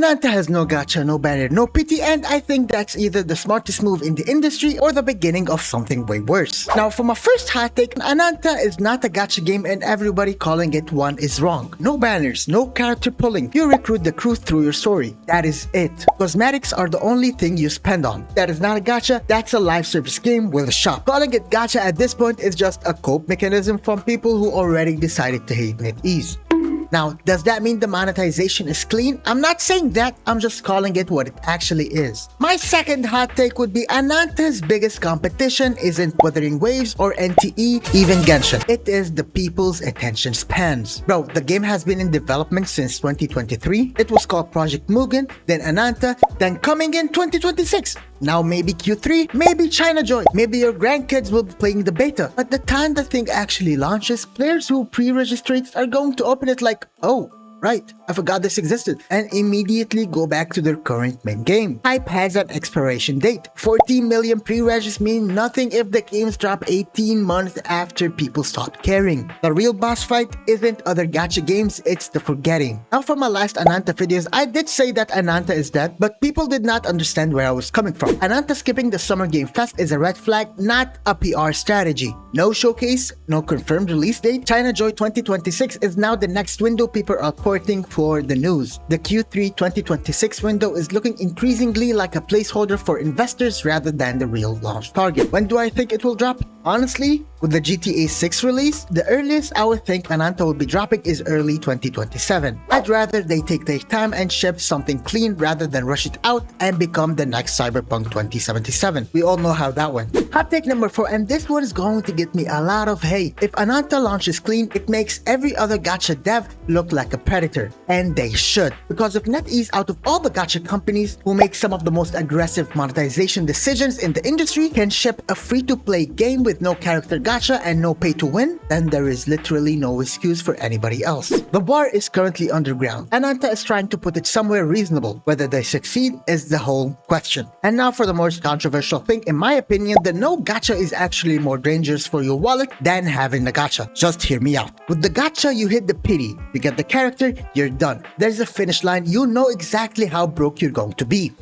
Ananta has no gacha, no banner, no pity, and I think that's either the smartest move in the industry or the beginning of something way worse. Now for my first hot take, Ananta is not a gacha game and everybody calling it one is wrong. No banners, no character pulling, you recruit the crew through your story. That is it. Cosmetics are the only thing you spend on. That is not a gacha, that's a live service game with a shop. Calling it gacha at this point is just a cope mechanism from people who already decided to hate NetEase. Now, does that mean the monetization is clean? I'm not saying that, I'm just calling it what it actually is. My second hot take would be Ananta's biggest competition isn't Wuthering Waves or NTE, even Genshin. It is the people's attention spans. Bro, the game has been in development since 2023. It was called Project Mugen, then Ananta, then coming in 2026. Now maybe Q3, maybe China Joy, maybe your grandkids will be playing the beta. But the time the thing actually launches, players who pre-registrate are going to open it like, oh, right, I forgot this existed, and immediately go back to their current main game. Hype has an expiration date. 14 million pre-regis mean nothing if the games drop 18 months after people stop caring. The real boss fight isn't other gacha games, it's the forgetting. Now for my last Ananta videos, I did say that Ananta is dead, but people did not understand where I was coming from. Ananta skipping the Summer Game Fest is a red flag, not a PR strategy. No showcase, no confirmed release date. China Joy 2026 is now the next window people are reporting for the news. The Q3 2026 window is looking increasingly like a placeholder for investors rather than the real launch target. When do I think it will drop? Honestly, with the GTA 6 release, the earliest I would think Ananta will be dropping is early 2027. I'd rather they take their time and ship something clean rather than rush it out and become the next Cyberpunk 2077. We all know how that went. Hot take number 4, and this one is going to get me a lot of hate. If Ananta launches clean, it makes every other gacha dev look like a predator. And they should. Because if NetEase, out of all the gacha companies who make some of the most aggressive monetization decisions in the industry, can ship a free-to-play game with no character gacha and no pay to win, then there is literally no excuse for anybody else. The bar is currently underground. Ananta is trying to put it somewhere reasonable. Whether they succeed is the whole question. And now for the most controversial thing, in my opinion, the no gacha is actually more dangerous for your wallet than having the gacha. Just hear me out. With the gacha, you hit the pity. You get the character, you're done. There's a finish line, you know exactly how broke you're going to be.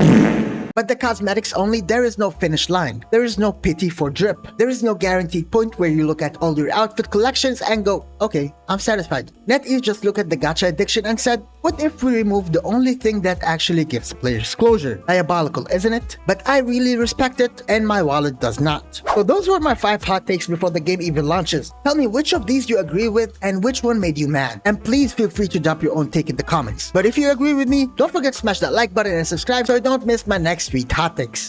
But the cosmetics only, there is no finish line. There is no pity for drip. There is no guaranteed point where you look at all your outfit collections and go, okay, I'm satisfied. NetEase just looked at the gacha addiction and said, what if we remove the only thing that actually gives players closure? Diabolical, isn't it? But I really respect it and my wallet does not. So those were my 5 hot takes before the game even launches. Tell me which of these you agree with and which one made you mad. And please feel free to drop your own take in the comments. But if you agree with me, don't forget to smash that like button and subscribe so you don't miss my next 3 hot takes.